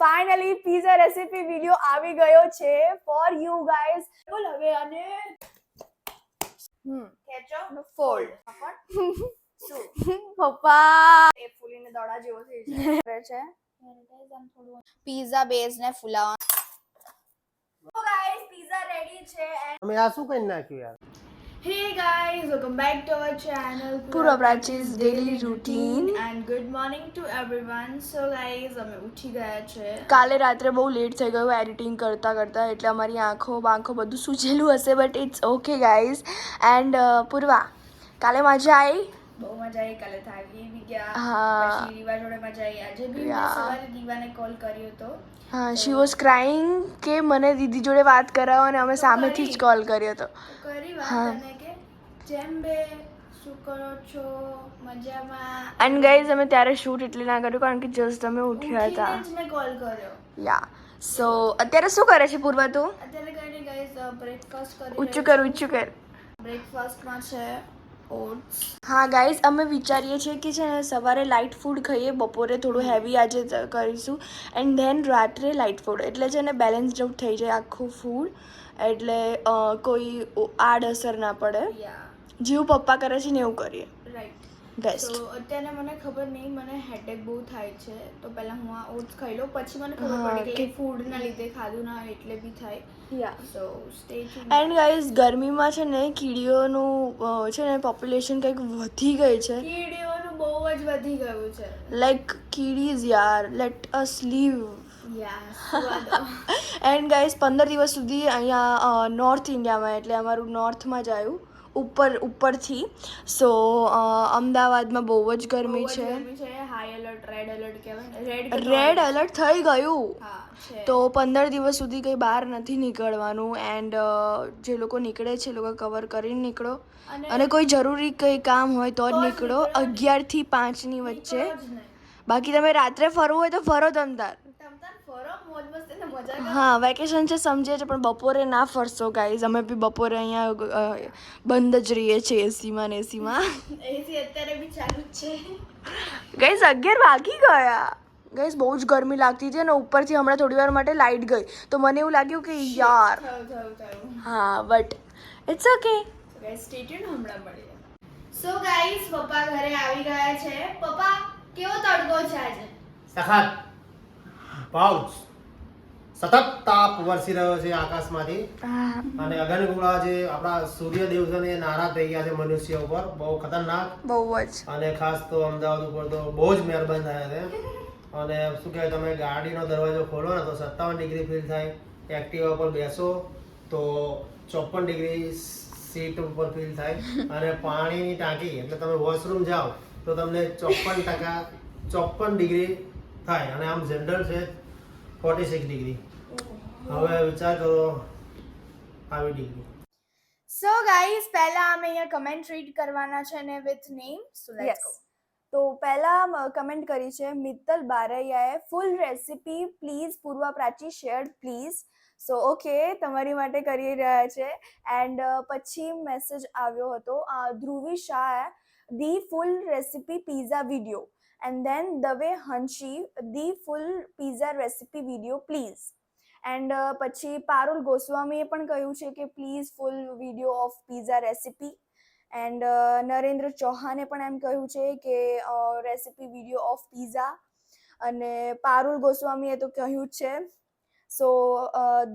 Finally pizza recipe video આવી ગયો છે ફોર યુ ગાઈઝ. બોલ હવે અને ખેંચો ફોલ્ડ શું પપ્પા એ ફૂલીને દડા જેવો થઈ જાય છે. પીઝા બેઝ ને ફૂલાવા. તો ગાઈઝ પીઝા રેડી છે. અમે આ શું કરી નાખ્યું યાર? Hey guys, welcome back to our channel Purva Prachi's Daily Routine. and good morning to everyone. So guys, અમે ઉઠી ગયા છે. કાલે રાત્રે બહુ લેટ થઈ ગયું એડિટિંગ કરતાં એટલે અમારી આંખો બધું સૂજેલું હશે but it's okay guys. And Purva કાલે મજા આવી? બહુ મજા આવી. કાલે થાકી બી ગયા. હા. પછી દીવા જોડે મજા આવી. આજે બી મેં Yeah. સવારે દીવાને કોલ કર્યો હતો. હા, શી વોઝ ક્રાઇંગ કે મને દીદી જોડે વાત કરાવો અને અમે સામેથી જ કોલ કર્યો હતો. તો કરી વાત હા. અને કે જેમ બે શું કરો છો મજામાં. એન્ડ ગાઈઝ અમે ત્યારે શૂટ એટલે ના કર્યું કારણ કે જસ્ટ અમે ઉઠ્યા હતા. ઉઠીને જ મેં કોલ કર્યો. યા સો અત્યારે શું કરે છે પૂર્વા તું? અત્યારે કઈ નહીં ગાઈઝ, બ્રેકફાસ્ટ કરી ઊંચું કર ઊંચું કર. બ્રેકફાસ્ટમાં છે ઓટ્સ. હા ગાઈઝ અમે વિચારીએ છીએ કે છે ને સવારે લાઇટ ફૂડ ખાઈએ, બપોરે થોડું હેવી આજે કરીશું એન્ડ ધેન રાત્રે લાઇટ ફૂડ, એટલે છે ને બેલેન્સ આઉટ થઈ જાય આખું ફૂડ, એટલે કોઈ આડઅસર ના પડે. યા જેવું પપ્પા કરે છે ને એવું કરીએ. રાઈટ. બેસ્ટ. તો અત્યારે મને ખબર નહીં, મને હેડેક બહુ થાય છે તો પહેલાં હું આ ઓટ્સ ખાઈ લઉં, પછી મને ખબર પડી કે ફૂડના લીધે ખાધું ના હોય એટલે બી થાય. Yeah so stay tune. And guys ગરમીમાં છે ને કીડીઓનું છે ને પોપ્યુલેશન કંઈક વધી ગઈ છે. કીડીઓનું બહુ જ વધી ગયું છે. લાઈક કીડીઝ યાર, let us leave. And guys 15 દિવસ સુધી અહીંયા નોર્થ ઇન્ડિયામાં, એટલે અમારું નોર્થમાં જ આવ્યું ઉપરથી. સો અમદાવાદમાં બહુ જ ગરમી છે. હાઈ એલર્ટ, રેડ એલર્ટ કહેવાય. રેડ એલર્ટ થઈ ગયું. હા છે. તો 15 દિવસ સુધી કંઈ બહાર નથી નીકળવાનું. એન્ડ જે લોકો નીકળે છે એ લોકો કવર કરીને નીકળો, અને કોઈ જરૂરી કંઈ કામ હોય તો જ નીકળો 11 થી 5 ની વચ્ચે. બાકી તમે રાત્રે ફરવું હોય તો ફરો તમતાર. હા, વેકેશન છે સમજે છે, પણ બપોરે ના ફરશો ગાઈઝ. અમે બી બપોરે અહીંયા બંધ જ રહીએ છીએ એસીમાં ને એસીમાં. એસી અત્યારે બી ચાલુ જ છે. ગાઈઝ 11 વાગી ગયા. ગાઈઝ બહુ જ ગરમી લાગતી હતી અને ઉપરથી હમણાં થોડી વાર માટે લાઇટ ગઈ તો મને એવું લાગ્યું કે યાર. હા but it's okay. Stay tune, હમણાં મળીએ. સો ગાઈઝ પપ્પા ઘરે આવી ગયા છે. પપ્પા કેવો તડકો છે આજે? સખત પાઉચ સતત તાપ વરસી રહ્યો છે આકાશમાંથી, અને અગનગોળા જે આપણા સૂર્યદેવ છે ને એ નારાજ થઈ ગયા છે મનુષ્ય ઉપર, બહુ ખતરનાક. બહુ જ. અને ખાસ તો અમદાવાદ ઉપર તો બહુ જ મહેરબાન થયા છે. અને શું કહેવાય, તમે ગાડીનો દરવાજો ખોલો ને તો 57 ડિગ્રી ફીલ થાય. એક્ટિવા ઉપર બેસો તો 54 ડિગ્રી સીટ ઉપર ફીલ થાય. અને પાણીની ટાંકી એટલે તમે વોશરૂમ જાઓ તો તમને 54 ડિગ્રી થાય. અને આમ જનરલ છે 46 ડિગ્રી. હવે વિચાર કરો આવી ડિગ્રી. સો ગાઈઝ પહેલા અમે અહીંયા કમેન્ટ રીડ કરવાના છે ને with name. So let's go. તો પહેલા કમેન્ટ કરી છે મિત્તલ બારૈયાએ, full recipe please Purva Prachi shared please. So okay, તમારી માટે કરી રહ્યા છે. એન્ડ પછી મેસેજ આવ્યો હતો Dhruvi Shah, the full recipe pizza video. And then Dave Hanshi, the full pizza recipe video please. And પછી પારુલ ગોસ્વામીએ પણ કહ્યું છે કે please full video of pizza recipe. And Narendra ચૌહાણે પણ એમ કહ્યું છે કે રેસીપી વિડીયો ઓફ પીઝા. અને પારુલ ગોસ્વામીએ તો કહ્યું જ છે. સો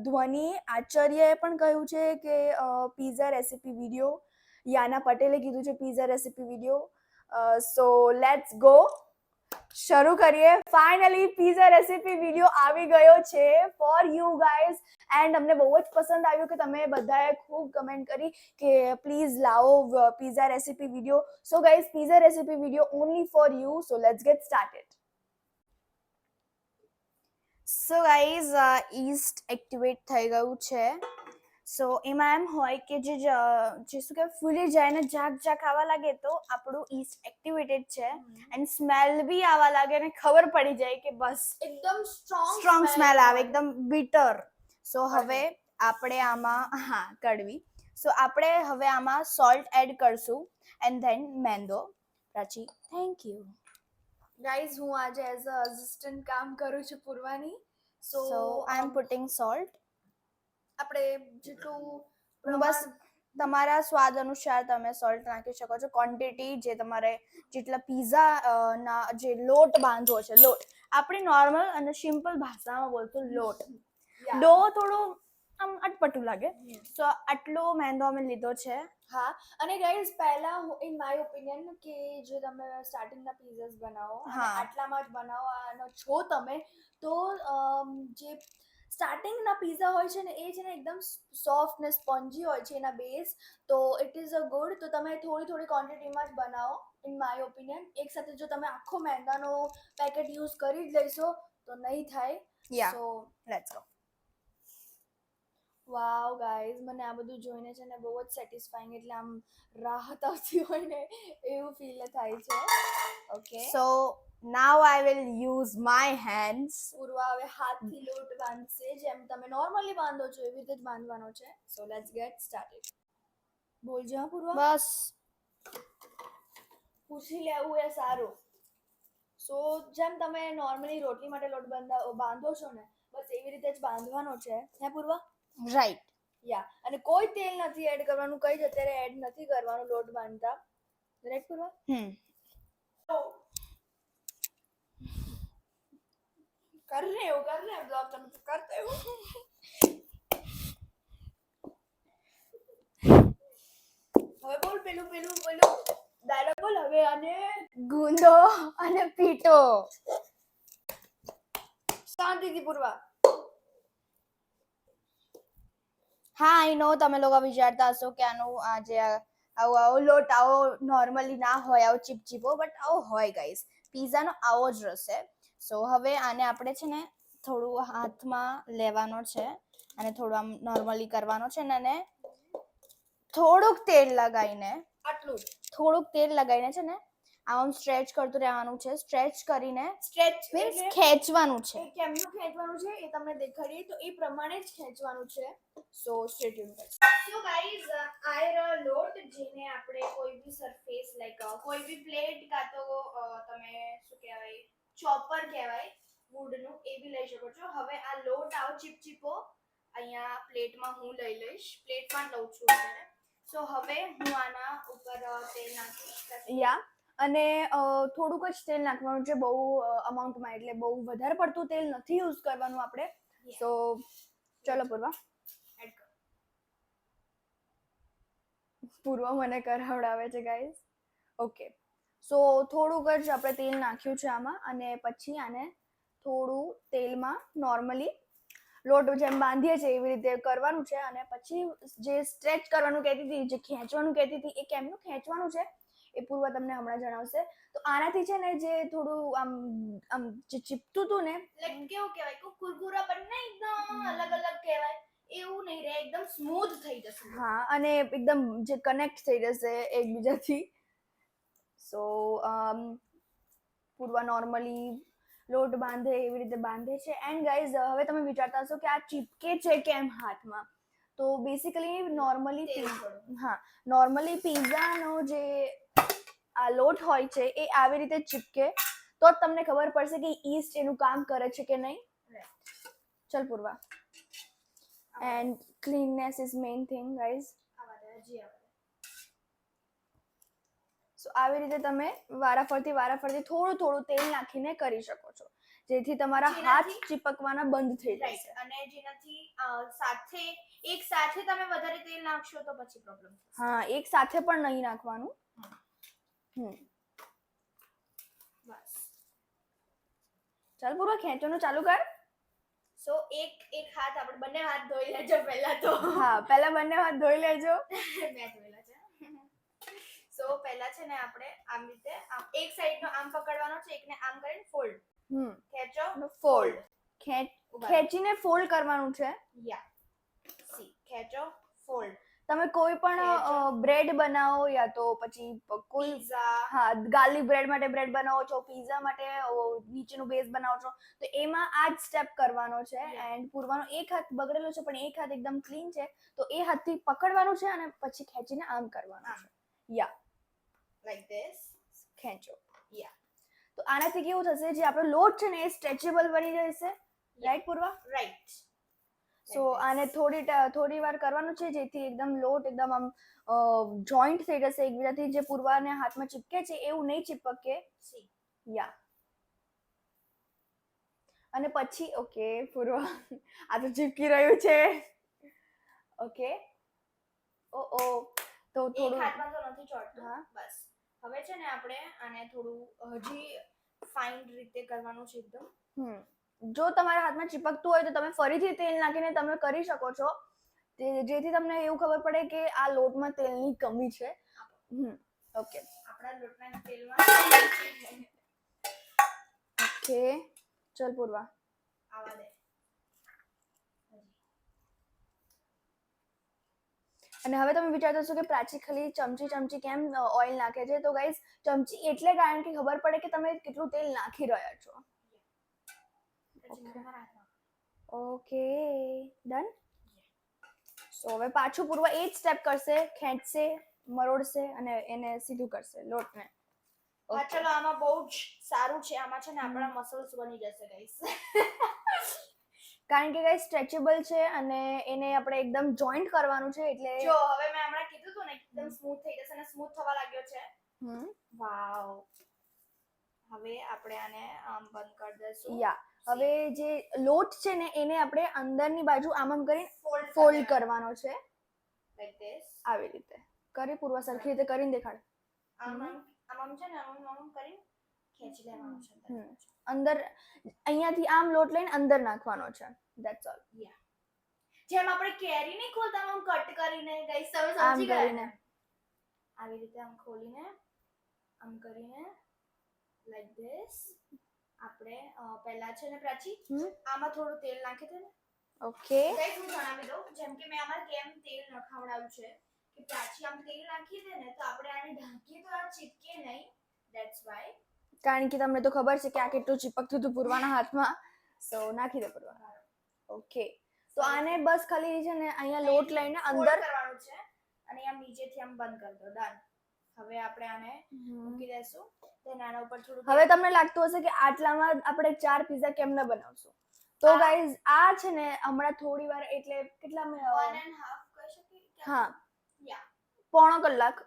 ધ્વનિ આચાર્યએ પણ કહ્યું છે કે પીઝા રેસીપી વિડીયો. યાના પટેલે કીધું છે pizza recipe video. So let's go, શરૂ કરીએ. ફાઇનલી પીઝા રેસીપી વિડીયો આવી ગયો છે ફોર યુ ગાઈઝ. એન્ડ અમને બહુ જ પસંદ આવ્યું કે તમે બધાએ ખૂબ કમેન્ટ કરી કે પ્લીઝ લાવો pizza recipe video. So guys pizza recipe video only for you. So let's gate started. So guys East activate થઈ ગયું છે. સો એમાં એમ હોય કે જે શું કે ફૂલી જાય ને ઝાક આવવા લાગે તો આપણું ઈસ્ટ એક્ટિવેટેડ છે. એન્ડ સ્મેલ બી આવવા લાગે અને ખબર પડી જાય કે બસ એકદમ સ્ટ્રોંગ સ્મેલ આવે, એકદમ બીટર. સો હવે આપણે આમાં કડવી. સો આપણે હવે આમાં સોલ્ટ એડ કરશું એન્ડ ધેન મેંદો. Prachi thank you. ગાઈઝ હું આજે એઝ અ અસિસ્ટન્ટ કામ કરું છું પૂર્વાની. સો સો આઈ એમ પુટિંગ સોલ્ટ. આપણે જેટલું બસ પ્રમાણ તમારા સ્વાદ અનુસાર તમે સોલ્ટ નાખી શકો છો. ક્વોન્ટિટી જે તમારે જેટલા પીઝા ના જે લોટ બાંધવો છે, લોટ આપણે નોર્મલ અને સિમ્પલ ભાષામાં બોલતો લોટ. ડો થોડું આમ અટપટું લાગે, તો આટલો મેંદો અમે લીધો છે. હા, અને ગાઈઝ પહેલા ઇન માય ઓપિનિયન કે જે તમે સ્ટાર્ટિંગના પીઝાસ બનાવો અને હા. આટલામાં જ બનાવવાનો છો તમે, તો જે સ્ટાર્ટિંગના પીઝા હોય છે ને એ છે ને એકદમ સોફ્ટ ને સ્પોન્જી હોય છે એના બેઝ, તો ઇટ ઇઝ અ ગુડ. તો તમે થોડી ક્વોન્ટિટીમાં જ બનાવો ઇન માય ઓપિનિયન. એક સાથે જો તમે આખો મેંદાનો પેકેટ યુઝ કરી જ લઈશો તો નહીં થાય. Yeah. So let's go. Wow guys, મને આ બધું જોઈને છે ને બહુ જ સેટિસ્ફાઈંગ, એટલે આમ રાહત આવતી હોય ને એવું ફીલ થાય છે. Okay, so now I will use my hands. Purva હવે હાથથી લોટ બાંધશે, જેમ તમે નોર્મલી બાંધો છો એવી રીતે જ બાંધવાનો છે. So let's gate started. બોલજો હા પૂર્વા. બસ પૂછી લેવું એ સારું. સો જેમ તમે નોર્મલી રોટલી માટે લોટ બાંધો છો ને, બસ એવી રીતે જ બાંધવાનો છે. હે પૂર્વા? રાઈટ. યા, અને કોઈ તેલ નથી એડ કરવાનું, કઈ જ અત્યારે એડ નથી કરવાનું લોટ બાંધતા. રાઈટ પૂર્વા? कर रहे हो ब्लॉग તમે તો કરતે હો. હવે બોલ પેલું ડાયલોગ બોલ હવે. અને ગુંદો અને પીટો. શાંતિથી પૂર્વા. હા, આઈ નો તમે લોકો વિચારતા હશો કે આનું આ જે આવો લોટ આવો નોર્મલી ના હોય, આવો ચીપચીપો, બટ આવો હોય ગાઈઝ. પીઝાનો આવો જ રસ છે. સો હવે આને આપણે છે ને થોડું હાથમાં લેવાનો છે અને થોડું આમ નોર્મલી કરવાનો છે ને, અને થોડુંક તેલ લગાવીને છે ને આમ સ્ટ્રેચ કરતું રહેવાનું છે. સ્ટ્રેચ કરીને સ્ટ્રેચ મીન્સ ખેંચવાનું છે. એ કેમનું ખેંચવાનું છે એ તમને દેખાડીએ તો એ પ્રમાણે જ ખેંચવાનું છે. સો stay tune guys. So guys, આ લોટ જેને આપણે કોઈ બી સરફેસ લાઈક કોઈ બી પ્લેટ કાં તો તમે શું કહેવાય ચોપર કહેવાય વુડનું, એ બી લઈ શકો છો. હવે આ લોટ આવો ચીપચીપો અહીંયા પ્લેટમાં હું લઈ લઈશ. પ્લેટમાં લઉં છું અત્યારે. સો હવે હું આના ઉપર તેલ નાખીશ. યા, અને થોડુંક જ તેલ નાખવાનું છે, બહુ અમાઉન્ટમાં, એટલે બહુ વધારે પડતું તેલ નથી યુઝ કરવાનું આપણે. સો ચલો પૂર્વા. એડ કરો. પૂર્વા મને કરાવડાવે છે ગાઈઝ. ઓકે, સો થોડુંક જ આપણે તેલ નાખ્યું છે આમાં, અને પછી આને થોડું તેલમાં નોર્મલી લોટ જેમ બાંધીએ છીએ એવી રીતે કરવાનું છે. અને પછી જે સ્ટ્રેચ કરવાનું કહેતી હતી, જે ખેંચવાનું કહેતી હતી, એ કેમનું ખેંચવાનું છે એ પૂર્વા તમને હમણાં જણાવશે. તો આનાથી છે ને જે થોડું આમ જે ચીપતું હતું ને, લાઈક કેવું કહેવાય કે કુરકુરા પણ ને એકદમ અલગ અલગ કહેવાય એવું નહીં રહે, એકદમ સ્મૂથ થઈ જશે. હા, અને એકદમ જે કનેક્ટ થઈ જશે એકબીજાથી. સો પૂર્વા નોર્મલી લોટ બાંધે એવી રીતે બાંધે છે. એન્ડ ગાઈઝ, હવે તમે વિચારતા હશો કે આ ચીપકે છે કેમ હાથમાં? તો બેસિકલી નોર્મલી પીઝાનો જે આ લોટ હોય છે એ આવી રીતે ચીપકે તો જ તમને ખબર પડશે કે ઈસ્ટ એનું કામ કરે છે કે નહીં. ચલ Purva. And cleanliness is main thing guys. So આવી રીતે તમે વારાફરતી થોડું તેલ નાખીને કરી શકો છો, જેથી તમારા હાથ ચીપકવાના બંધ થઈ જશે. અને જેનાથી એક સાથે તમે વધારે તેલ નાખશો તો પછી પ્રોબ્લેમ થશે. હા, એક સાથે પણ નહીં નાખવાનું. બસ. ચાલ પૂર્વા, ખેંચવાનું ચાલુ કર. સો એક હાથ આપણે બંને હાથ ધોઈ લેજો પહેલા તો. હા, પહેલા બંને હાથ ધોઈ લેજો. મેં ધોયેલા છે. સો પહેલા છે ને આપણે આમ રીતે એક સાઈડનો આમ પકડવાનો છે, એકને આમ કરીને ફોલ્ડ. ખેંચો, ફોલ્ડ. ખેંચીને ફોલ્ડ કરવાનું છે. યા સી ખેંચો, ફોલ્ડ. તમે કોઈ પણ બ્રેડ બનાવો યા તો પછી કોઈ પિઝા, ગાર્લિક બ્રેડ માટે બ્રેડ બનાવો છો, પીઝા માટે નીચેનું બેઝ બનાવો છો, તો એમાં આ જ સ્ટેપ કરવાનો છે. એન્ડ પૂર્વાનો એક હાથ બગડેલો છે પણ એક હાથ એકદમ ક્લીન છે, તો એ હાથથી પકડવાનું છે અને પછી ખેંચીને આમ કરવાનું છે. યા, લાઈક ધીસ. ખેંચો. યા. તો આનાથી કેવું થશે, જે આપણો લોટ છે ને એ સ્ટ્રેચેબલ બની જશે. રાઈટ પૂર્વા? રાઈટ. સો આને થોડી વાર કરવાનું છે જેથી એકદમ લોટ એકદમ આમ જોઈન્ટ થઈ જશે એકબીજાથી. જે પૂર્વાને હાથમાં ચીપકે છે એવું નહીં ચીપકે. યા અને પછી ઓકે પૂર્વા આ તો ચીપકી રહ્યું છે. ઓકે ઓ તો એક થોડું હાથમાં તો નથી ચોટતું. હા. બસ હવે છે ને આપણે આને થોડું હજી ફાઇન રીતે કરવાનું છે એકદમ. જો તમારા હાથમાં ચીપકતું હોય તો તમે ફરીથી તેલ નાખીને તમે કરી શકો છો, જેથી તમને એવું ખબર પડે કે આ લોટમાં તેલની કમી છે. ઓકે આપણા લોટના તેલમાં ઓકે ચલ પૂર્વા. આવા દે. અને હવે તમે વિચારતા હશો કે પ્રાચી ખાલી ચમચી કેમ ઓઇલ નાખે છે? તો ગાઈઝ ચમચી એટલે કારણ કે ખબર પડે કે તમે કેટલું તેલ નાખી રહ્યા છો. Okay done. સો હવે પાછું પૂર્વા એ જ સ્ટેપ કરશે, ખેંચશે, મરોડશે અને એને સીધું કરશે લોટને. હા ચલો, આમાં બહુ જ સારું છે. આમાં છે ને આપણા મસલ્સ બની જશે ગાઈસ. કારણ કે ગાઈસ સ્ટ્રેચેબલ છે અને એને આપણે એકદમ જોઈન્ટ કરવાનું છે એટલે જો હવે મેં હમણાં કીધું હતું ને એકદમ સ્મૂથ થઈ જશે અને સ્મૂથ થવા લાગ્યો છે. વાવ. હવે આપણે આને આમ બંધ કરી દઈશું. યા હવે જે લોટ છે ને એને આપણે અંદરની બાજુ આમ કરીને ફોલ્ડ કરવાનો છે લાઈક ધીસ. આવી રીતે. કરી પૂર્વા સરખી રીતે કરીને દેખાડ. આમ છે ને આમ કરીને ખેંચી લેવાનું છે. અંદર અહીંયાથી આમ લોટ લઈને અંદર નાખવાનો છે. That's all. જેમ આપણે કેરી નહીં ખોલતા આમ કટ કરીને ગાઈસ, તમે આમ સમજી ગયા કરીને ને? આવી રીતે આમ ખોલીને આમ કરીને લાઈક ધીસ આપણે પહેલા છે ને પ્રાચી આમાં થોડું તેલ નાખી દે ને. ઓકે ગાઈસ હું જણાવી દઉં, જેમ કે મેં આમાં કેમ તેલ નખાવડાવ્યું છે કે પ્રાચી આમ તેલ નાખી દે ને તો આપણે આને ઢાંકીએ તો આ ચીપકે નહીં. That's why. કારણ કે તમને તો ખબર છે કે આ કેટલું ચીપકતું હતું પૂર્વાના હાથમાં. સો નાખી દે પૂર્વા. ઓકે તો આને બસ ખાલી છે ને અહીંયા લોટ લઈને અંદર કરવાનું છે અને આમ નીચેથી આમ બંધ કરી દો. ડન. હવે આપણે આને મૂકી દેશું. then આના ઉપર થોડું હવે તમને લાગતું હશે કે આટલામાં આપણે 4 પિઝા કેમ ન બનાવશું? તો ગાઈઝ આ છે ને હમણાં થોડી વાર એટલે કેટલા 1.5 કહી શકીએ કે હા યા પોણો કલાક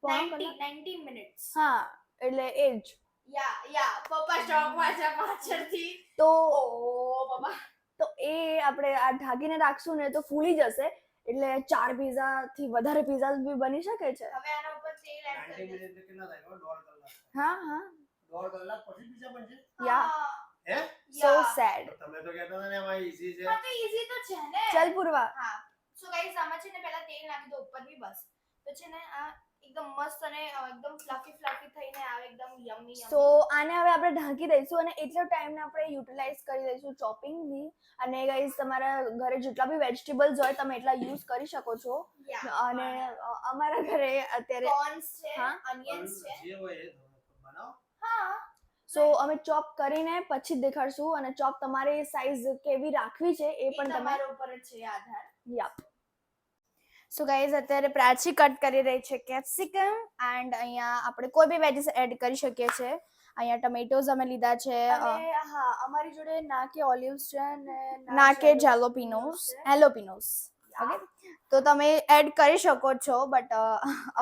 90 મિનિટ્સ. હા એટલે એ જ. યા પપ્પા સ્ટોકમાં છે પાછળથી. તો પપ્પા તો એ આપણે આ ઢાંકીને રાખશું ને તો ફૂલી જશે એટલે 4 પિઝા થી વધારે પિઝા બી બની શકે છે. હવે આના ઉપર તેલ એડ 90 કરી દે. મિનિટ કેટલા થાય? 1.5 કલાક. હા 1.5 કલાક પછી પીઝા બનશે? યા હે? સો સેડ. તમે તો કહેતા હતા ને આમાં ઈઝી છે. હા તો ઈઝી તો છે ને. ચલ પૂર્વા. હા સો ગાઈસ આમાં છે ને પહેલા તેલ નાખી દો ઉપર બી બસ. તો છે ને આ એકદમ મસ્ત અને એકદમ ફ્લફી થઈને આવે એકદમ યમ્મી. સો આને હવે આપણે ઢાંકી દઈશું અને એટલો ટાઈમને આપણે યુટિલાઇઝ કરી દઈશું ચોપિંગની. અને ગાઈઝ તમારા ઘરે જેટલા બી વેજીટેબલ્સ હોય તમે એટલા યુઝ કરી શકો છો. અને અમારા ઘરે અત્યારે કોર્ન્સ છે, હા? ઓનિયન્સ છે. જે હોય એ બનાવો. હા સો અમે ચોપ કરીને પછી જ દેખાડશું અને ચોપ તમારી સાઈઝ કેવી રાખવી છે એ પણ તમે તમારા ઉપર જ છે આધાર. યા. સો ગાઈઝ અત્યારે પ્રાચી કટ કરી રહી છે કેપ્સિકમ એન્ડ અહીંયા આપણે કોઈ બી વેજીસ એડ કરી શકીએ છીએ. અહીંયા ટમેટોઝ અમે લીધા છે અને હા અમારી જોડે ના કે ઓલિવ્સ છે ને ના કે જેલોપિનોસ ઓકે તો તમે એડ કરી શકો છો બટ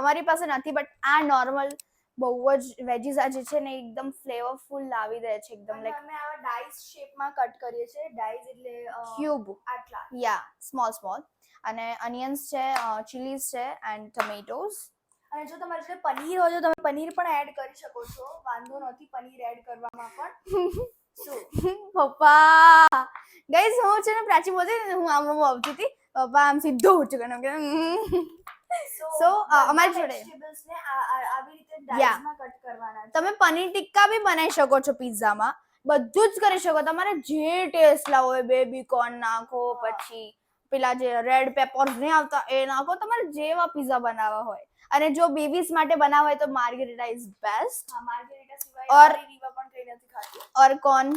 અમારી પાસે નથી. બટ આ નોર્મલ બહુ જ વેજીસ આ જે છે ને એકદમ ફ્લેવરફુલ લાવી દે છે એકદમ લાઈક અમે આવા ડાઈસ શેપમાં કટ કરીએ છીએ. ડાઈસ એટલે ક્યુબ આટલા. યા સ્મોલ અને અનિયન્સ છે, ચીલીઝ છે એન્ડ ટમેટોઝ. અને જો તમારી જોડે પનીર હોય તો તમે પનીર પણ એડ કરી શકો છો. વાંધો નથી પનીર એડ કરવામાં પણ. શું પપ્પા ગાઈઝ હું છે ને પ્રાચી બોલતી હતી ને હું આમ આવતી હતી. પપ્પા આમ સીધું ઉચકન સો અમારી જોડે વેજીટેબલ્સ ને આવી રીતે ડાઈસમાં કટ કરવાના છે. તમે પનીર ટિક્કા બી બનાવી શકો છો પિઝામાં. બધું જ કરી શકો. તમારે જે ટેસ્ટ લાવો હોય બેબી કોર્ન નાખો, પછી પેલા જે રેડ પેપર્સ નહીં આવતા એ નાખો. તમારે જેવા પિઝા બનાવવા હોય. અને જો બેબીઝ માટે બનાવવા હોય તો માર્ગેરિટા ઇઝ બેસ્ટ. હા માર્ગેરિટા સિવાય ઓર રીવા પણ કઈ નથી ખાતી. ઓર કોર્ન.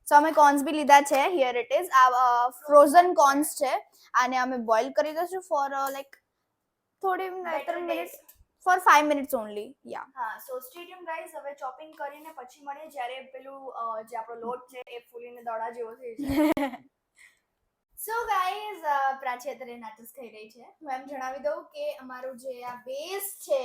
સો અમે કોર્ન્સ બી લીધા છે. Here it is. આ ફ્રોઝન કોર્ન્સ છે. આને અમે બોઇલ કરી દઈશું ફોર લાઈક થોડી 3 મિનિટ ફોર 5 મિનિટ્સ ઓનલી યા હા સો સ્ટે ટ્યુન ગાઈઝ. હવે ચોપિંગ કરીને પછી મળીએ જ્યારે પેલું જે આપણો લોટ છે એ ફૂલીને દડા જેવો થઈ જાય. સો ગાઈઝ પ્રાચી અત્યારે નાટક થઈ રહી છે. હું એમ જણાવી દઉં કે અમારું જે આ બેઝ છે,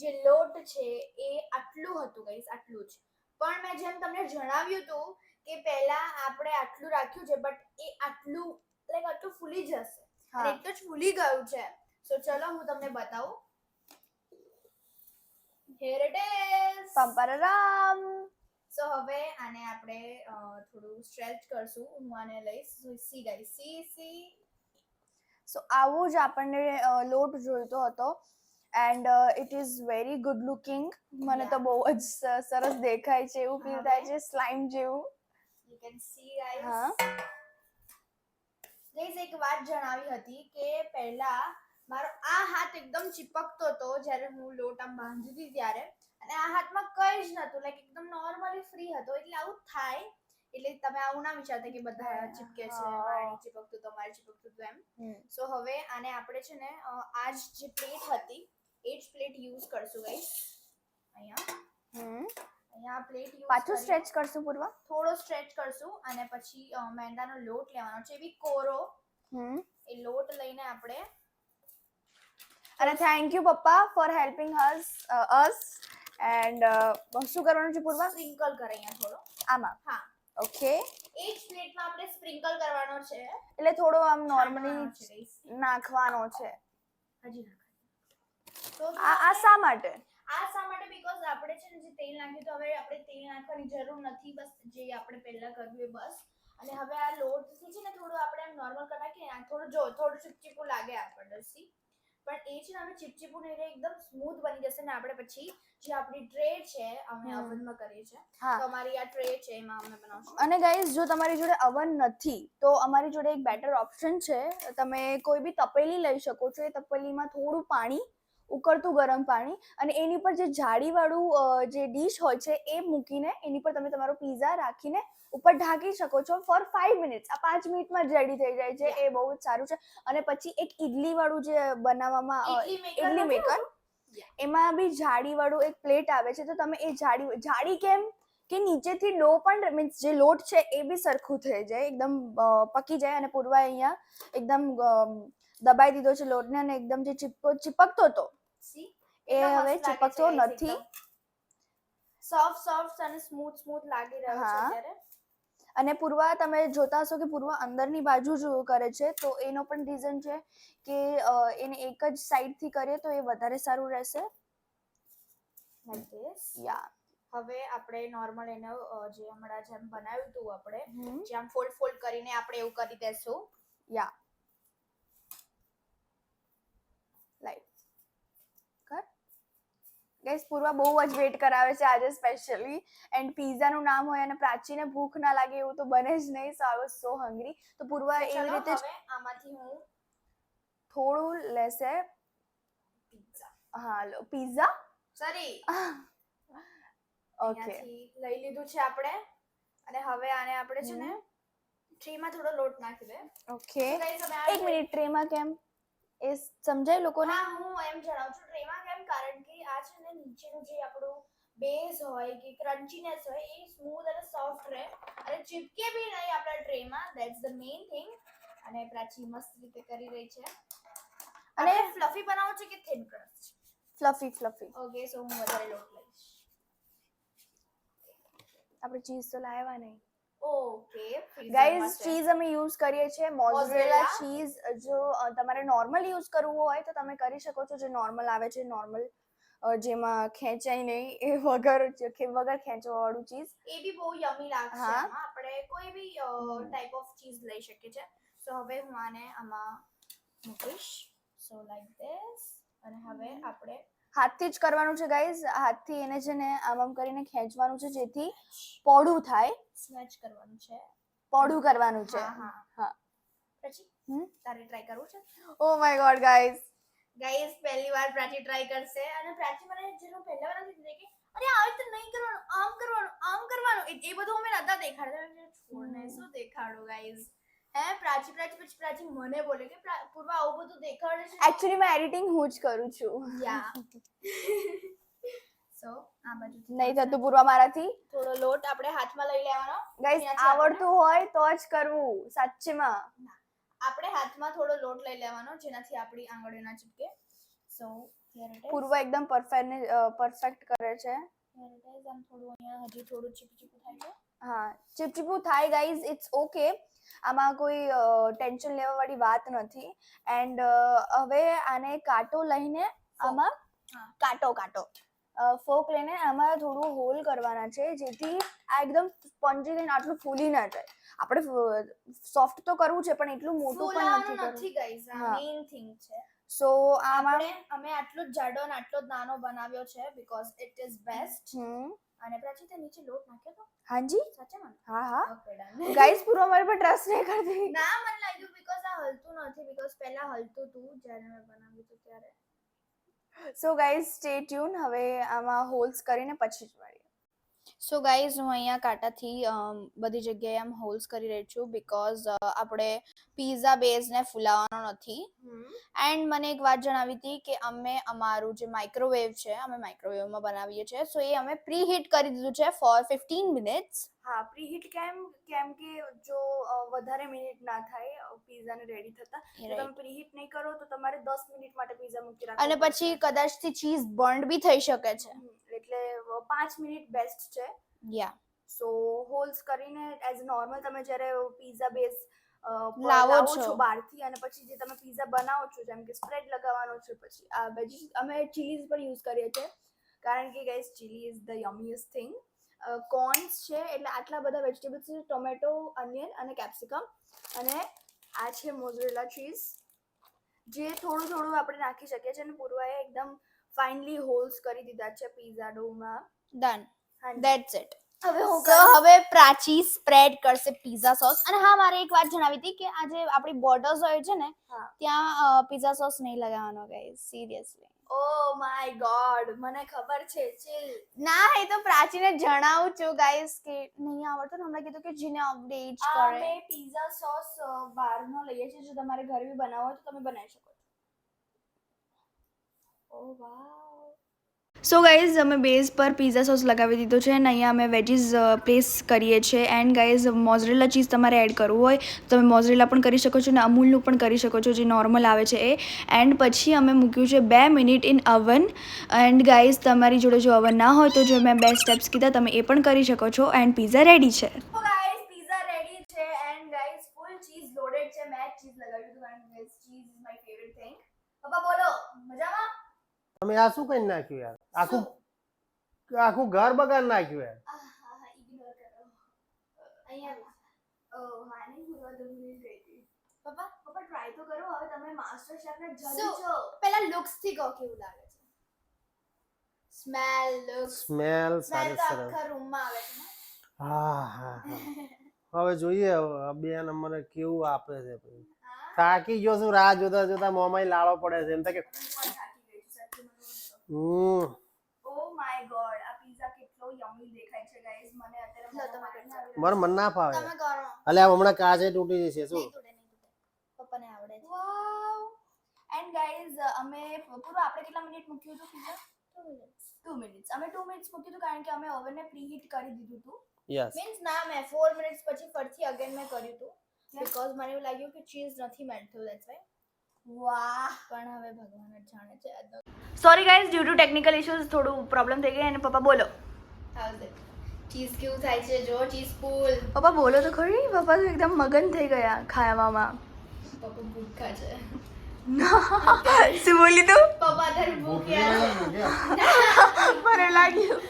જે લોટ છે એ આટલું હતું ગાઈઝ, આટલું જ. પણ મેં જેમ તમને જણાવ્યું હતું કે પહેલા આપણે આટલું રાખ્યું છે, બટ એ આટલું લાઈક આટલું ફૂલી જશે. અને એટલું જ ફૂલી ગયું છે. સો ચલો હું તમને બતાવું. Here it is. પંપરરામ. સો હવે આને આપણે થોડું સ્ટ્રેચ કરશું. હું આને લઈશ. C guys, C. સો આવું જ આપણને લોટ જોઈતો હતો and it is very good looking. મને તો બહુ જ સરસ દેખાય છે, એવું ફીલ થાય છે સ્લાઇમ જેવું. You can see guys. હા ગાઈસ એક વાત જણાવી હતી કે પહેલા મારો આ હાથ એકદમ ચીપકતો હતો જ્યારે હું લોટ આમ બાંધતી હતી ત્યારે, અને આ હાથમાં કંઈ જ નહોતું, લાઈક એકદમ નોર્મલી ફ્રી હતો. એટલે આવું થાય. એટલે તમે આવું ના વિચારતા કે બધા ચીપકે છે, મારે નહીં ચીપકતું તો મારે ચીપકતું તો એમ. સો હવે આને આપણે છે ને આ જે પ્લેટ હતી એ જ પ્લેટ યુઝ કરશું ગાઈસ. અહીંયા પ્લેટ યુઝ પાછું સ્ટ્રેચ કરશું પૂર્વા. થોડો સ્ટ્રેચ કરશું અને પછી મેંદાનો લોટ લેવાનો છે, એવી કોરો. એ લોટ લઈને આપણે અને થેન્ક યુ પપ્પા ફોર હેલ્પિંગ અસ એન્ડ શું કરવાનું છે પૂર્વા? સ્પ્રિંકલ કરે અહીંયા થોડો. આમાં હા ઓકે. એ જ પ્લેટમાં આપણે સ્પ્રિંકલ કરવાનો છે. એટલે થોડો આમ છાંટવાનો નોર્મલી છે guys. નાખવાનો છે. હજી નાખાય. તો આ શા માટે? આ શા માટે? બીકોઝ આપણે છે ને જે તેલ નાખ્યું તો હવે આપણે તેલ નાખવાની જરૂર નથી. બસ જે આપણે પહેલા કર્યું એ બસ. અને હવે આ લોટથી છે ને થોડું આપણે એમ નોર્મલ કરી નાખીએ. થોડું ચીપચીપું લાગે આપણને સી, પણ એ છે ને અમે ચીપચીપું નહીં રહે, એકદમ સ્મૂથ બની જશે. ને આપણે પછી જે આપણી ટ્રે છે અમે ઓવનમાં કરીએ છીએ, તો અમારી આ ટ્રે છે એમાં અમે બનાવશું. અને ગાઈઝ જો તમારી જોડે અવન નથી તો અમારી જોડે એક બેટર ઓપ્શન છે. તમે કોઈ બી તપેલી લઈ શકો છો. એ તપેલીમાં થોડું પાણી, ઉકળતું ગરમ પાણી, અને એની પર જે જાળીવાળું જે ડીશ હોય છે એ મૂકીને એની પર તમે તમારો પીઝા રાખીને ઉપર ઢાંકી શકો છો ફોર 5 મિનિટ્સ. આ 5 મિનિટમાં જ રેડી થઈ જાય છે. એ બહુ જ સારું છે. અને પછી એક ઈડલી વાળું જે બનાવવામાં ઈડલી મેકર, એમાં બી જાળીવાળું એક પ્લેટ આવે છે. તો તમે એ જાળી કેમ કે નીચેથી ડો પણ મીન્સ જે લોટ છે એ બી સરખું થઈ જાય, એકદમ પકી જાય. અને પૂર્વા અહીંયા એકદમ દબાઈ દીધો છે લોટને અને એકદમ જે ચીપકતો હતો એ હવે ચીપકતો નથી. સોફ્ટ અને સ્મૂથ લાગી રહ્યો છે અત્યારે. અને પૂર્વા તમે જોતા હશો કે પૂર્વા અંદરની બાજુ જ કરે છે, તો એનો પણ રીઝન છે કે એને એક જ સાઈડથી કરીએ તો એ વધારે સારું રહેશે. Like this. યા. હવે આપણે નોર્મલ એનો જે હમણાં જેમ બનાવ્યું હતું આપણે, જેમ ફોલ્ડ કરીને આપણે એવું કરી દેશું. યા લાઈક કર ગાઈસ. પૂર્વા બહુ જ વેટ કરાવે છે આજે સ્પેશિયલી. એન્ડ પીઝાનું નામ હોય અને પ્રાચીને ભૂખ ના લાગે એવું તો બને જ નહીં. સો આઈ વોઝ સો હંગ્રી. તો પૂર્વા એવી રીતે હવે આમાંથી હું થોડું લેશે. પિઝા. હા લો પીઝા. સોરી. ઓકે લઈ લીધું છે આપણે. અને હવે આને આપણે છે ને ટ્રેમાં થોડો લોટ નાખી દે. ઓકે એક મિનિટ. ટ્રેમાં કેમ એ સમજાય લોકોને? હા હું એમ જણાવું છું ટ્રેમાં કેમ, કારણ કે આ છે ને નીચેનું જે આપણું બેઝ હોય કે ક્રન્ચીનેસ હોય એ સ્મૂથ અને સોફ્ટ રહે અને ચીપકે બી નહીં આપણા ટ્રેમાં. That's the main thing. અને પ્રાચી મસ્ત રીતે કરી રહી છે. અને ફ્લફી બનાવવું છે કે thin crust? Fluffy. Okay so હું વધારે લોટ લઈશ. આપણે ચીઝ તો લાવ્યા નહીં. ઓકે ગાઈઝ ચીઝ અમે યુઝ કરીએ છીએ મોઝરેલા ચીઝ. જો તમારે નોર્મલ યુઝ કરવું હોય તો તમે કરી શકો છો. જે નોર્મલ આવે છે, નોર્મલ જેમાં ખેંચાય નહીં, એ વગર ખેંચવાવાળું ચીઝ. એ બી બહુ યમી લાગશે. આમાં આપણે કોઈ બી ટાઈપ ઓફ ચીઝ લઈ શકીએ છીએ. સો હવે હું આને આમાં મૂકીશ. સો લાઈક ધીસ. અને હવે આપણે હાથથી જ કરવાનું છે ગાઈઝ. હાથથી એને છે ને આમ કરીને ખેંચવાનું છે જેથી પોડું થાય. સ્મેચ કરવાનું છે. પોડું કરવાનું છે. હા. પછી તારે ટ્રાય કરવું છે? ઓ માય ગોડ ગાઈઝ પહેલી વાર પ્રાચી ટ્રાય કરશે. અને પ્રાચી મને જેનું પહેલા વાર નથી કીધું કે અરે આવી રીતે નહીં કરવાનું, આમ કરવાનું. એ બધું અમે નતા દેખાડતા. છોડને શું દેખાડો ગાઈઝ. પ્રાચી મને બોલે કે પૂર્વા આવું બધું દેખાડે છે એકચ્યુઅલી માં એડિટિંગ હું જ કરું છું. યા સો આ બાજુ નહીં થતું પૂર્વા મારાથી. થોડો લોટ આપણે હાથમાં લઈ લેવાનો ગાઈસ આવડતું હોય તો જ કરવું સાચેમાં. આપણે હાથમાં થોડો લોટ લઈ લેવાનો જેનાથી આપણી આંગળીઓ ના ચીપકે. સો પૂર્વા એકદમ પરફેક્ટ કરે છે. આમ થોડું અહીંયા હજી થોડું ચીપચીપું થાય છે. હા ચીપચીપું થાય ગાઈઝ, ઇટ્સ ઓકે. આમાં કોઈ ટેન્શન લેવા વાળી વાત નથી. એન્ડ હવે આને કાંટો લઈને આમાં કાંટો ફોક લઈને આમાં થોડું હોલ કરવાના છે જેથી આ એકદમ સ્પોન્જી થઈને આટલું ફૂલી ના જાય. આપણે સોફ્ટ તો કરવું છે પણ એટલું મોટું પણ નથી કરવું. ગાઈઝ આ મેઇન થિંગ છે. સો આમાં અમે આટલો જ જાડો અને આટલો જ નાનો બનાવ્યો છે બીકોઝ ઇટ ઇઝ બેસ્ટ. અને પછી તે નીચે લોટ નાખ્યો તો હાજી સાચેમાં હા ઓકે ડન. ગાઈઝ પૂર્વા મારી પર ટ્રસ્ટ નહીં કરતી. ના મને લાગ્યું બીકોઝ આ હલતું નથી બીકોઝ પહેલા હલતું હતું જ્યારે મેં બનાવ્યું હતું ત્યારે. So guys stay tune. હવે આમાં હોલ્સ કરીને પછી જ મળીએ. સો ગાઈઝ હું અહીંયા કાંટાથી બધી જગ્યાએ આમ હોલ્સ કરી રહી છું બીકોઝ આપણે પીઝા બેઝને ફૂલાવવાનો નથી. એન્ડ મને એક વાત જણાવી હતી કે અમે અમારું જે માઇક્રોવેવ છે અમે માઇક્રોવેવમાં બનાવીએ છીએ. સો એ અમે પ્રી હીટ કરી દીધું છે ફોર 15 મિનિટ્સ. હા પ્રીહીટ કેમ કે જો વધારે મિનિટ ના થાય પીઝાને રેડી થતા તો તમે પ્રીહીટ નહીં કરો તો તમારે 10 મિનિટ માટે પીઝા મૂકી રાખો અને પછી કદાચથી ચીઝ બર્ન બી થઈ શકે છે. એટલે 5 મિનિટ બેસ્ટ છે. યા સો હોલ્સ કરીને એઝ નોર્મલ તમે જ્યારે પીઝા બેઝ લાવો છો બહારથી અને પછી જે તમે પીઝા બનાવો છો જેમ કે સ્પ્રેડ લગાવવાનો છે પછી આ વેજીસ અમે ચીલીઝ પણ યુઝ કરીએ છીએ કારણ કે guys chilli is the yummiest thing. Corns છે એટલે આટલા બધા વેજીટેબલ્સ છે, ટોમેટો, અનિયન અને કેપ્સિકમ અને આ છે મોઝરેલા ચીઝ જે થોડું થોડું આપણે નાખી શકીએ છીએ. અને પૂર્વાએ એકદમ ફાઇનલી હોલ્સ કરી દીધા છે પીઝા ડોમાં. Done that's it. હવે હવે પ્રાચી સ્પ્રેડ કરશે પીઝા સોસ. અને હા મારે એક વાત જણાવી હતી કે આ જે આપણી બોર્ડર્સ હોય છે ને ત્યાં પીઝા સોસ નહીં લગાવવાનો guys seriously. Oh my God મને ખબર છે. ના એ તો પ્રાચીને જણાવું છું ગાઈઝ કે નહીં આવડતું ને હમણાં કીધું કે જેને આવડે જ કરે. અમે પીઝા સોસ બહારનો લઈએ છીએ જો તમારે ઘરે બી બનાવો હોય તો તમે બનાવી શકો છો. ઓ વાવ. સો ગાઈઝ અમે બેઝ પર પીઝા સોસ લગાવી દીધો છે અને અહીંયા અમે વેજીસ પ્લેસ કરીએ છીએ. એન્ડ ગાઈઝ મોઝરેલા ચીઝ તમારે એડ કરવું હોય તો તમે મોઝરેલા પણ કરી શકો છો અને અમૂલનું પણ કરી શકો છો જે નોર્મલ આવે છે એ. એન્ડ પછી અમે મૂક્યું છે 2 minute in oven. And guys તમારી જોડે જો અવન ના હોય તો જો મેં 2 સ્ટેપ્સ કીધા તમે એ પણ કરી શકો છો. એન્ડ પીઝા રેડી છે. પીઝા રેડી છે and guys full cheese loaded છે. મેં ચીઝ લગાવ્યું હતું કારણ કે cheese is my favourite thing. પપ્પા બોલો મજામાં? તમે આ શું કરી નાખ્યું યાર? આખું ઘર બગાડ નાખ્યું યાર. ઇગ્નોર કરો. અહીંયા ઓ માની પૂરો તો ભૂલી ગઈ હતી. પપ્પા ટ્રાય તો કરો. હવે તમે માસ્ટર શેફ ને જજો છો. પહેલા લુક્સ થી કહો કેવું લાગે છે. સ્મેલ સારી સરસ. આખા રૂમ માં આવે છે. હા હવે જોઈએ બે નંબરે કેવું આપે છે. થાકી ગયો છું રાહ જોતા જોતા મોંમાં લાળો પડે છે એમ કે ઓ માય ગોડ આ પીઝા કેટલો યમી દેખાય છે ગાઈઝ. મને અત્યારે મારું મન ના ફાવે. તમે કરો. અલ્યા હમણાં કાચે તૂટી જશે શું? પપ્પાને આવડે છે. વાવ. એન્ડ ગાઈઝ અમે પૂરો આપણે કેટલા મિનિટ મૂક્યું હતું પીઝા? 2 મિનિટ્સ. અમે 2 મિનિટ્સ મૂક્યું હતું કારણ કે અમે ઓવનને પ્રીહીટ કરી દીધું હતું. યસ મીન્સ ના મેં 4 મિનિટ્સ પછી ફરીથી અગેન મેં કર્યું હતું બીકોઝ મને એવું લાગ્યું કે ચીઝ નથી મેલ્ટ થયું ધેટ્સ વાય. વાહ. પણ હવે ભગવાન જ જાણે છે. Sorry guys due to technical issues થોડું પ્રોબ્લેમ થઈ ગઈ. અને પપ્પા બોલો. ચીઝ કેવું થાય છે જો ચીઝ ફૂલ. પપ્પા બોલો તો ખરી. પપ્પા તો એકદમ મગન થઈ ગયા ખાવામાં. પપ્પા ભૂખા છે. શું બોલી તું? પપ્પા તારે ભૂખ્યા મને લાગ્યું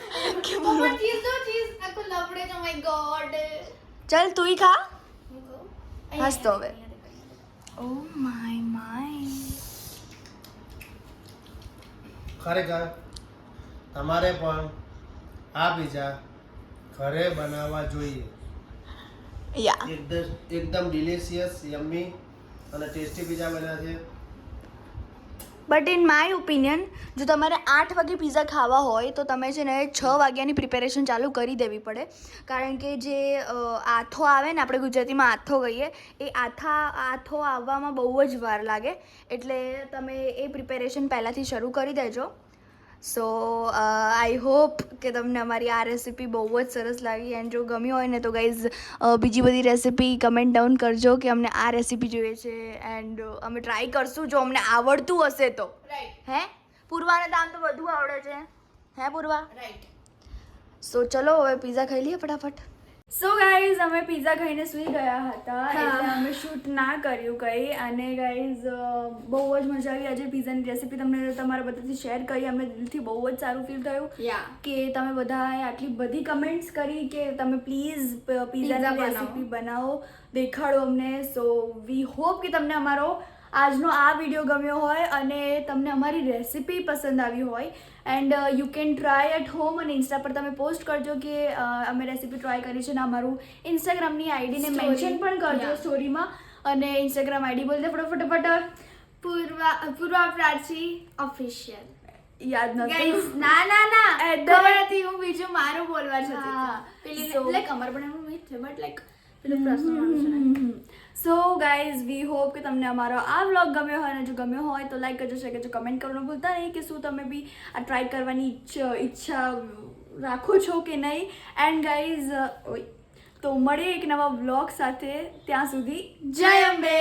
કે પપ્પા ચીઝ દો ચીઝ આખો લપડે છે. My God. ચાલ તુંય ખા. હું કહું હસ તો હવે. ઓ માય ખરેખર તમારે પણ આ પીઝા ઘરે બનાવવા જોઈએ. યા એકદમ ડિલિશિયસ યમ્મી અને ટેસ્ટી પીઝા બન્યા છે. બટ ઇન માય ઓપિનિયન જો તમારે 8 વાગે પીઝા ખાવા હોય તો તમે છે ને 6 વાગ્યાની પ્રિપેરેશન ચાલુ કરી દેવી પડે, કારણ કે જે આથો આવે ને, આપણે ગુજરાતીમાં આથો કહીએ, એ આથો આવવામાં બહુ જ વાર લાગે, એટલે તમે એ પ્રિપેરેશન પહેલાંથી શરૂ કરી દેજો. સો આઈ હોપ કે તમને અમારી આ રેસીપી બહુ જ સરસ લાગી, એન્ડ જો ગમી હોય ને તો ગાઈઝ બીજી બધી રેસીપી કમેન્ટ ડાઉન કરજો કે અમને આ રેસીપી જોઈએ છે, એન્ડ અમે ટ્રાય કરશું જો અમને આવડતું હશે તો. હે પૂર્વાને તો આમ તો બધું આવડે છે, હે પૂર્વા? રાઈટ. સો ચલો હવે પીઝા ખાઈ લઈએ ફટાફટ. સો ગાઈઝ અમે પીઝા ખાઈને સૂઈ ગયા હતા, એટલે અમે શૂટ ના કર્યું કંઈ. અને ગાઈઝ બહુ જ મજા આવી. આજે પીઝાની રેસીપી તમને તમારા બધાથી શેર કરી, અમને દિલથી બહુ જ સારું ફીલ થયું કે તમે બધાએ આટલી બધી કમેન્ટ્સ કરી કે તમે પ્લીઝ પીઝાની રેસીપી બનાવો, દેખાડો અમને. સો વી હોપ કે તમને અમારો આજનો આ વિડીયો ગમ્યો હોય અને તમને અમારી રેસીપી પસંદ આવી હોય, and you can try at home. અને ઇન્સ્ટા પર તમે પોસ્ટ કરજો કે અમે રેસીપી ટ્રાય કરી છે, ને અમારું ઇન્સ્ટાગ્રામની આઈડીને મેન્શન પણ કરજો સ્ટોરીમાં. અને ઇન્સ્ટાગ્રામ આઈડી બોલ દે ફટાફટ. પૂર્વા પ્રાચી ઓફિશિયલ. યાદ ગાઈસ નથી. ના ખબર હતી, હું બીજું મારું બોલવા જતી હા. પેલી So- લાઈક અમાર પણ એવું મિથ છે, બટ લાઈક પેલું પ્રશ્ન વાળું છે ને. સો ગાઈઝ વી હોપ કે તમને અમારો આ વ્લોગ ગમ્યો હોય, અને જો ગમ્યો હોય તો લાઈક કરજો, શેર કરજો, કમેન્ટ કરવાનું ભૂલતા નહીં કે શું તમે બી આ ટ્રાય કરવાની ઈચ્છા રાખો છો કે નહીં. એન્ડ ગાઈઝ તો મળીએ એક નવા વ્લોગ સાથે, ત્યાં સુધી જય અંબે.